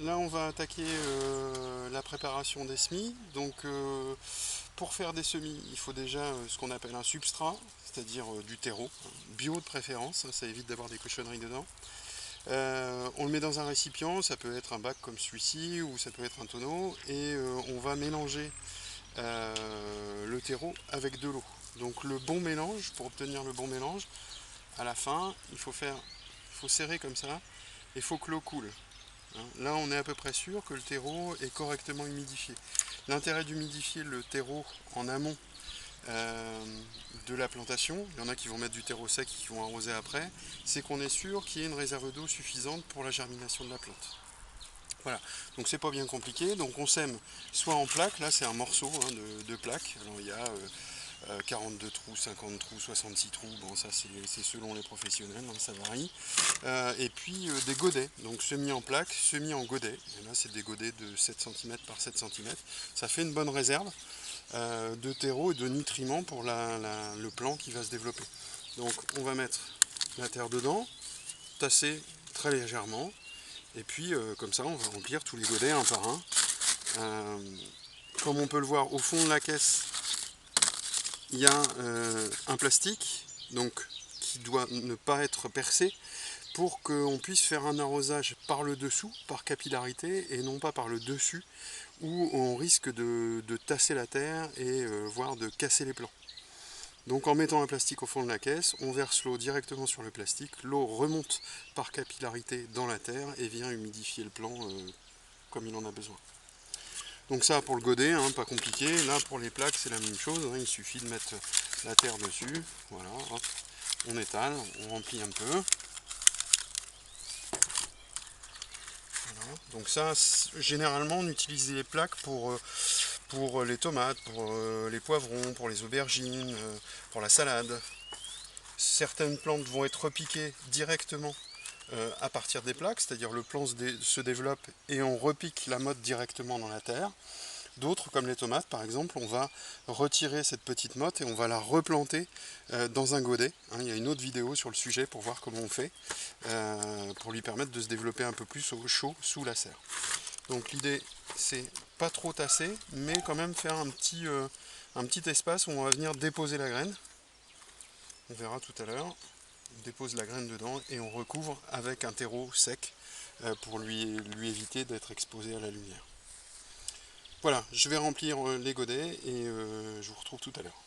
là on va attaquer la préparation des semis. Donc pour faire des semis, il faut déjà ce qu'on appelle un substrat, c'est-à-dire du terreau, bio de préférence, hein, ça évite d'avoir des cochonneries dedans. On le met dans un récipient, ça peut être un bac comme celui-ci ou ça peut être un tonneau, et on va mélanger le terreau avec de l'eau. Donc le bon mélange, pour obtenir le bon mélange, à la fin, il faut serrer comme ça, et il faut que l'eau coule. Hein. Là, on est à peu près sûr que le terreau est correctement humidifié. L'intérêt d'humidifier le terreau en amont euh, de la plantation, il y en a qui vont mettre du terreau sec et qui vont arroser après, c'est qu'on est sûr qu'il y ait une réserve d'eau suffisante pour la germination de la plante. Voilà, donc c'est pas bien compliqué, donc on sème soit en plaques, là c'est un morceau hein, de plaques, alors il y a 42 trous, 50 trous, 66 trous, bon ça c'est selon les professionnels, hein, ça varie. Et puis des godets, donc semi en plaques, semi en godets, et là c'est des godets de 7 cm par 7 cm, ça fait une bonne réserve de terreau et de nutriments pour le plant qui va se développer. Donc on va mettre la terre dedans, tasser très légèrement, et puis comme ça on va remplir tous les godets un par un. Euh, Comme on peut le voir au fond de la caisse, il y a un plastique donc, qui doit ne pas être percé pour qu'on puisse faire un arrosage par le dessous, par capillarité, et non pas par le dessus, où on risque de tasser la terre et voire de casser les plants. Donc en mettant un plastique au fond de la caisse, on verse l'eau directement sur le plastique, l'eau remonte par capillarité dans la terre et vient humidifier le plant comme il en a besoin. Donc ça pour le godet, hein, pas compliqué. Là pour les plaques c'est la même chose, hein, il suffit de mettre la terre dessus, voilà, hop, on étale, on remplit un peu. Voilà. Donc ça, généralement on utilise les plaques pour les tomates, pour les poivrons, pour les aubergines, pour la salade. Certaines plantes vont être repiquées directement à partir des plaques, c'est-à-dire le plant se développe et on repique la motte directement dans la terre. D'autres, comme les tomates par exemple, on va retirer cette petite motte et on va la replanter dans un godet. Hein, il y a une autre vidéo sur le sujet pour voir comment on fait, pour lui permettre de se développer un peu plus au chaud sous la serre. Donc l'idée c'est pas trop tasser, mais quand même faire un petit espace où on va venir déposer la graine. On verra tout à l'heure. On dépose la graine dedans et on recouvre avec un terreau sec pour lui éviter d'être exposé à la lumière. Voilà, je vais remplir les godets et je vous retrouve tout à l'heure.